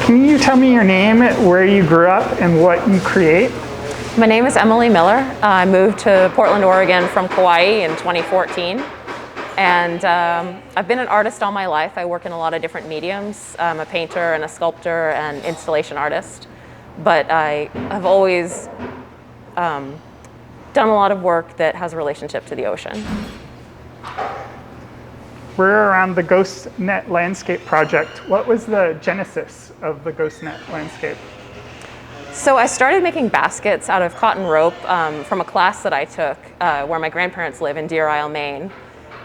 Can you tell me your name, where you grew up, and what you create? My name is Emily Miller. I moved to Portland, Oregon from Kauai in 2014. And I've been an artist all my life. I work in a lot of different mediums. I'm a painter and a sculptor and installation artist. But I have always done a lot of work that has a relationship to the ocean. We're around the GhostNet Landscape project. What was the genesis of the GhostNet Landscape? So I started making baskets out of cotton rope from a class that I took where my grandparents live in Deer Isle, Maine.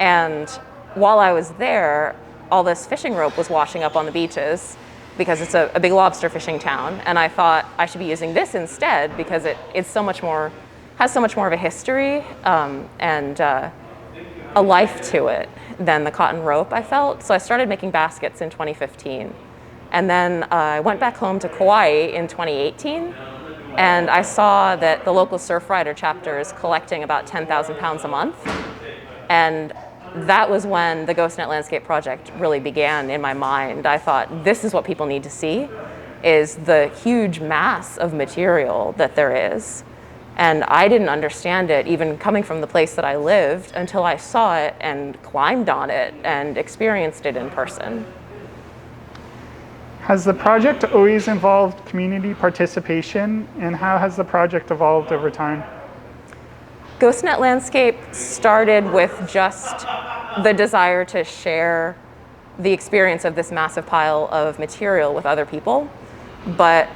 And while I was there, all this fishing rope was washing up on the beaches because it's a big lobster fishing town. And I thought I should be using this instead because it's so much more, has so much more of a history and a life to it than the cotton rope, I felt. So I started making baskets in 2015. And then I went back home to Kauai in 2018, and I saw that the local Surfrider chapter is collecting about 10,000 pounds a month. And that was when the GhostNet Landscape project really began in my mind. I thought, this is what people need to see, is the huge mass of material that there is. And I didn't understand it, even coming from the place that I lived, until I saw it and climbed on it and experienced it in person. Has the project always involved community participation, and how has the project evolved over time? GhostNet Landscape started with just the desire to share the experience of this massive pile of material with other people. But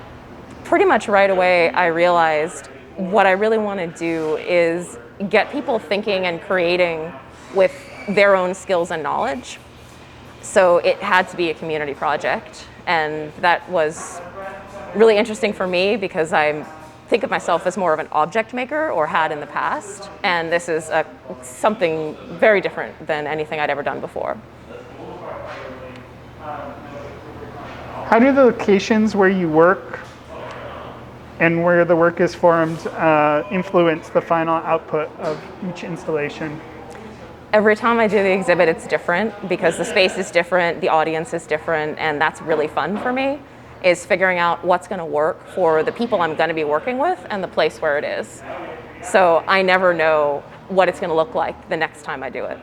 pretty much right away, I realized what I really want to do is get people thinking and creating with their own skills and knowledge. So it had to be a community project. And that was really interesting for me because I think of myself as more of an object maker, or had in the past. And this is something very different than anything I'd ever done before. How do the locations where you work and where the work is formed influence the final output of each installation? Every time I do the exhibit, it's different because the space is different, the audience is different, and that's really fun for me, is figuring out what's going to work for the people I'm going to be working with and the place where it is. So I never know what it's going to look like the next time I do it.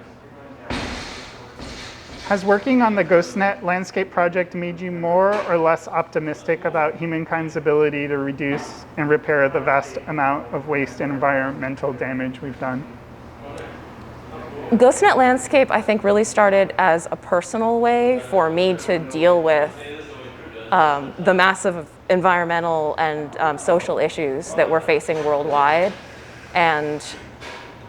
Has working on the GhostNet Landscape project made you more or less optimistic about humankind's ability to reduce and repair the vast amount of waste and environmental damage we've done? GhostNet Landscape, I think, really started as a personal way for me to deal with the massive environmental and social issues that we're facing worldwide. And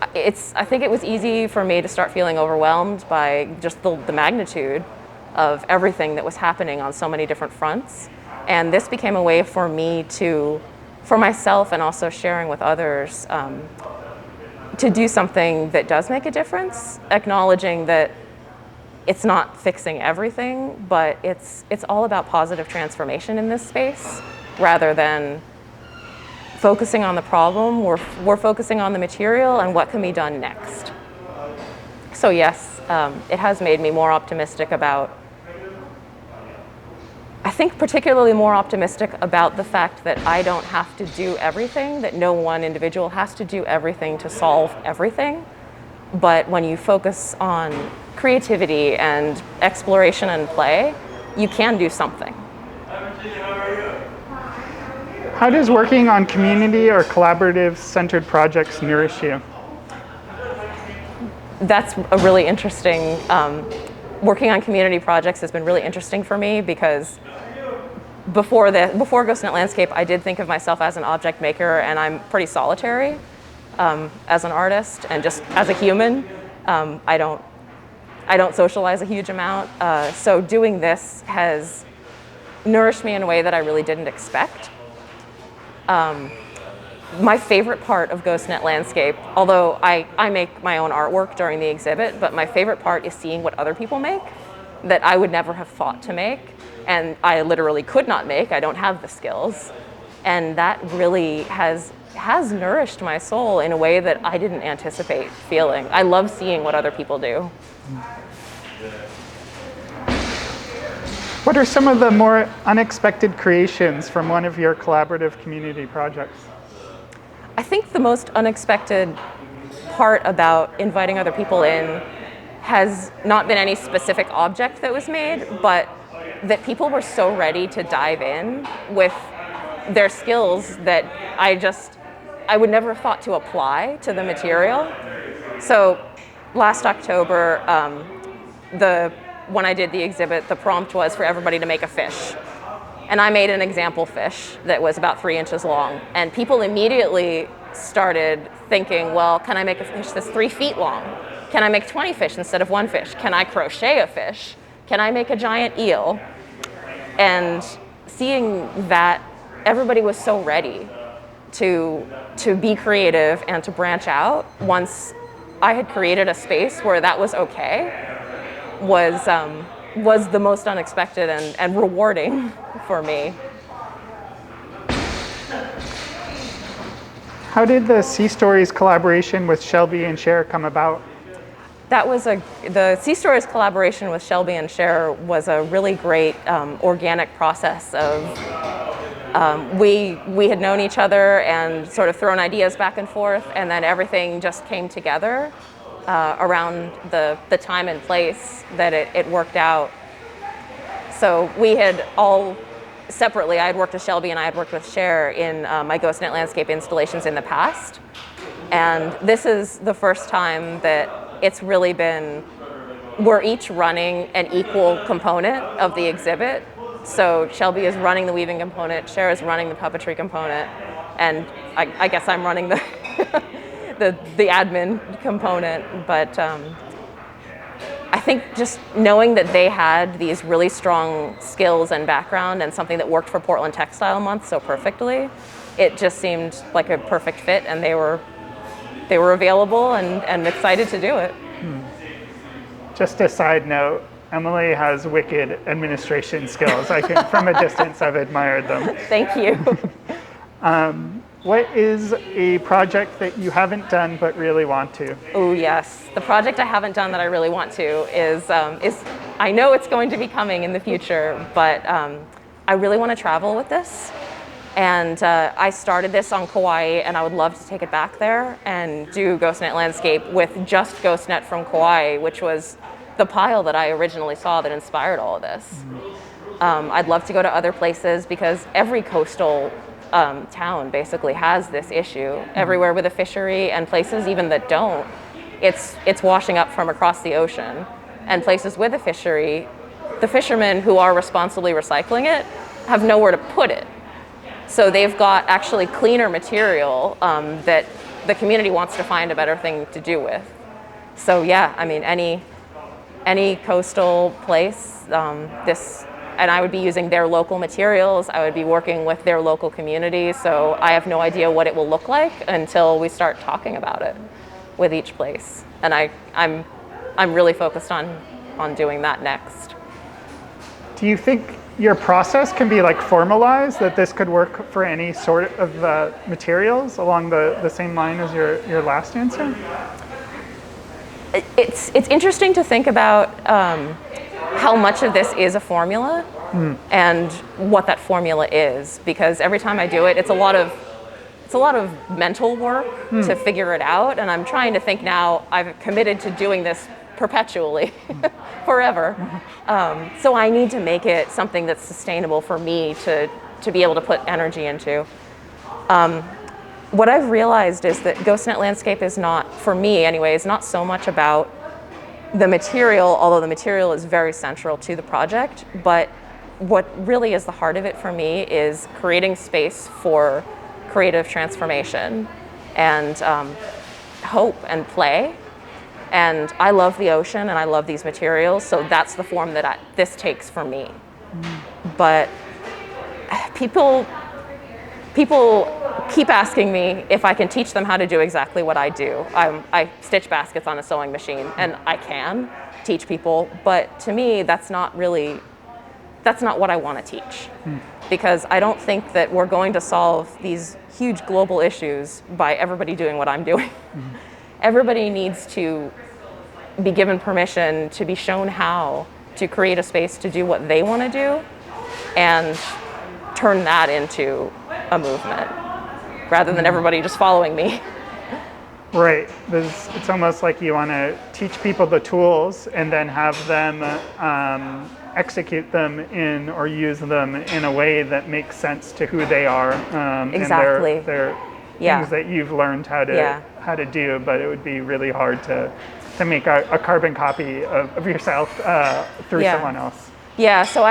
I think it was easy for me to start feeling overwhelmed by just the magnitude of everything that was happening on so many different fronts. And this became a way for me for myself and also sharing with others, to do something that does make a difference, acknowledging that it's not fixing everything, but it's all about positive transformation in this space, rather than focusing on the problem. We're focusing on the material and what can be done next. So yes, it has made me more optimistic about, I think particularly more optimistic about the fact that I don't have to do everything, that no one individual has to do everything to solve everything. But when you focus on creativity and exploration and play, you can do something. How does working on community or collaborative-centered projects nourish you? That's a really interesting, working on community projects has been really interesting for me because before GhostNet Landscape, I did think of myself as an object maker, and I'm pretty solitary as an artist and just as a human. I don't socialize a huge amount. So doing this has nourished me in a way that I really didn't expect. My favorite part of GhostNet Landscape, although I make my own artwork during the exhibit, but my favorite part is seeing what other people make that I would never have thought to make, and I literally could not make. I don't have the skills. And that really has nourished my soul in a way that I didn't anticipate feeling. I love seeing what other people do. What are some of the more unexpected creations from one of your collaborative community projects? I think the most unexpected part about inviting other people in has not been any specific object that was made, but that people were so ready to dive in with their skills that I would never have thought to apply to the material. So last October, when I did the exhibit, the prompt was for everybody to make a fish. And I made an example fish that was about 3 inches long. And people immediately started thinking, well, can I make a fish that's 3 feet long? Can I make 20 fish instead of 1 fish? Can I crochet a fish? Can I make a giant eel? And seeing that everybody was so ready to be creative and to branch out once I had created a space where that was okay was the most unexpected and rewarding for me. How did the Sea Stories collaboration with Shelby and Cher come about? The Sea Stories collaboration with Shelby and Cher was a really great organic process of we had known each other and sort of thrown ideas back and forth, and then everything just came together around the time and place that it worked out. So we had all separately, I had worked with Shelby and I had worked with Cher in my GhostNet landscape installations in the past. And this is the first time that it's really been, we're each running an equal component of the exhibit. So Shelby is running the weaving component, Cher is running the puppetry component, and I guess I'm running the the admin component. But I think just knowing that they had these really strong skills and background and something that worked for Portland Textile Month so perfectly, it just seemed like a perfect fit, and they were available and excited to do it. Just a side note, Emily has wicked administration skills. I can, from a distance, I've admired them. Thank you. What is a project that you haven't done but really want to? Oh yes, the project I haven't done that I really want to is I know it's going to be coming in the future, but I really want to travel with this. And I started this on Kauai, and I would love to take it back there and do GhostNet Landscape with just GhostNet from Kauai, which was the pile that I originally saw that inspired all of this. I'd love to go to other places because every coastal town basically has this issue. Everywhere with a fishery, and places even that don't, it's washing up from across the ocean. And places with a fishery, the fishermen who are responsibly recycling it have nowhere to put it. So they've got actually cleaner material that the community wants to find a better thing to do with. So yeah, I mean, any coastal place, and I would be using their local materials, I would be working with their local community, so I have no idea what it will look like until we start talking about it with each place. And I'm really focused on doing that next. Do you think your process can be like formalized, that this could work for any sort of materials along the same line as your last answer? It's interesting to think about how much of this is a formula and what that formula is, because every time I do it, it's a lot of mental work to figure it out, and I'm trying to think now, I've committed to doing this perpetually, forever. So I need to make it something that's sustainable for me to be able to put energy into. What I've realized is that GhostNet Landscape is not, for me anyway, is not so much about the material, although the material is very central to the project, but what really is the heart of it for me is creating space for creative transformation and hope and play. And I love the ocean and I love these materials, so that's the form that this takes for me. But people keep asking me if I can teach them how to do exactly what I do. I stitch baskets on a sewing machine, and I can teach people, but to me, that's not what I want to teach. Because I don't think that we're going to solve these huge global issues by everybody doing what I'm doing. Everybody needs to be given permission to be shown how to create a space to do what they want to do and turn that into a movement rather than everybody just following me. Right. It's almost like you want to teach people the tools and then have them execute them in or use them in a way that makes sense to who they are. Exactly. And their things that you've learned how to do, but it would be really hard to make a carbon copy of yourself through someone else. Yeah, so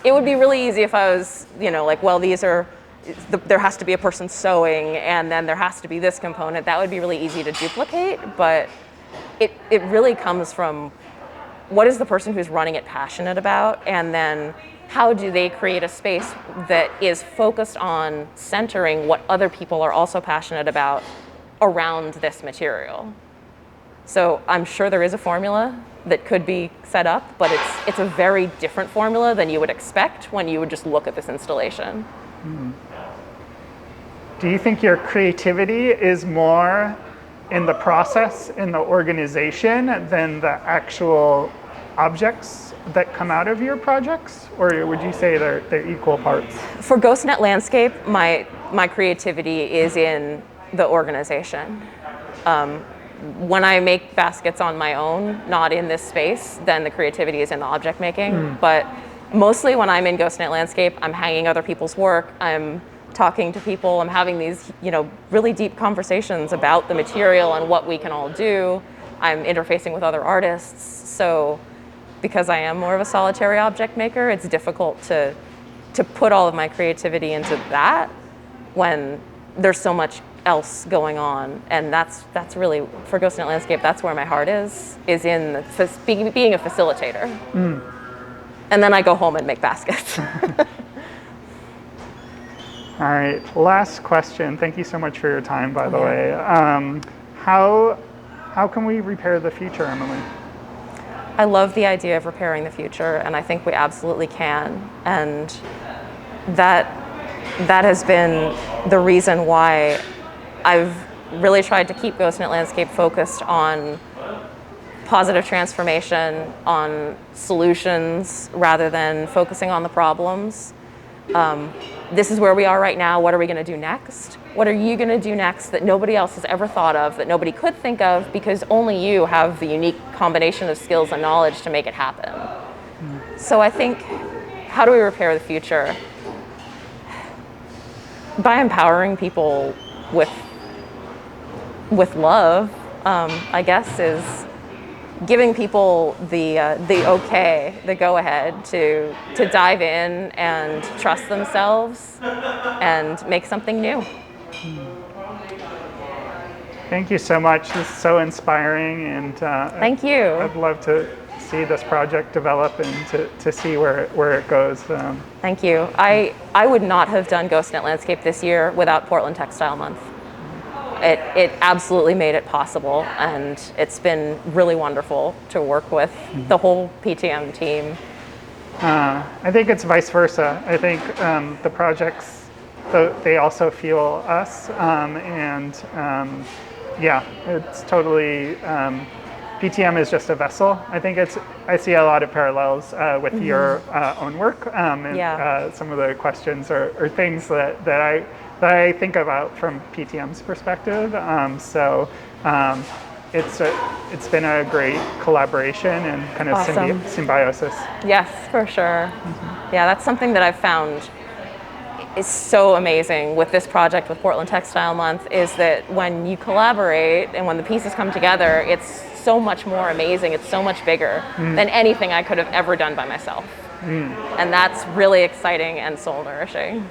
it would be really easy if I was, like, well, there has to be a person sewing and then there has to be this component. That would be really easy to duplicate, but it really comes from what is the person who's running it passionate about, and then how do they create a space that is focused on centering what other people are also passionate about around this material. So I'm sure there is a formula that could be set up, but it's a very different formula than you would expect when you would just look at this installation. Do you think your creativity is more in the process, in the organization, than the actual objects that come out of your projects? Or would you say they're equal parts? For GhostNet Landscape, my creativity is in the organization. When I make baskets on my own, not in this space, then the creativity is in the object making. But mostly when I'm in GhostNet Landscape, I'm hanging other people's work, I'm talking to people, I'm having these, really deep conversations about the material and what we can all do. I'm interfacing with other artists. So because I am more of a solitary object maker, it's difficult to put all of my creativity into that when there's so much else going on. And that's really, for GhostNet Landscape, that's where my heart is in being a facilitator. And then I go home and make baskets. All right, last question. Thank you so much for your time, by the way. How can we repair the future, Emily? I love the idea of repairing the future, and I think we absolutely can. And that has been the reason why I've really tried to keep GhostNet Landscape focused on positive transformation, on solutions, rather than focusing on the problems. This is where we are right now. What are we going to do next? What are you going to do next that nobody else has ever thought of, that nobody could think of, because only you have the unique combination of skills and knowledge to make it happen? So I think, how do we repair the future? By empowering people with love, I guess, is giving people the okay, the go ahead to dive in and trust themselves and make something new. Thank you so much. This is so inspiring, and thank you. I'd love to see this project develop and to see where it goes. Thank you. I would not have done GhostNet Landscape this year without Portland Textile Month. It absolutely made it possible, and it's been really wonderful to work with the whole PTM team. I think it's vice versa. I think the projects, they also fuel us, it's totally, PTM is just a vessel. I think I see a lot of parallels with your own work, some of the questions or things that I think about from PTM's perspective. It's been a great collaboration and kind of awesome. Symbiosis. Yes, for sure. Yeah, that's something that I've found is so amazing with this project with Portland Textile Month, is that when you collaborate and when the pieces come together, it's so much more amazing. It's so much bigger than anything I could have ever done by myself. And that's really exciting and soul nourishing.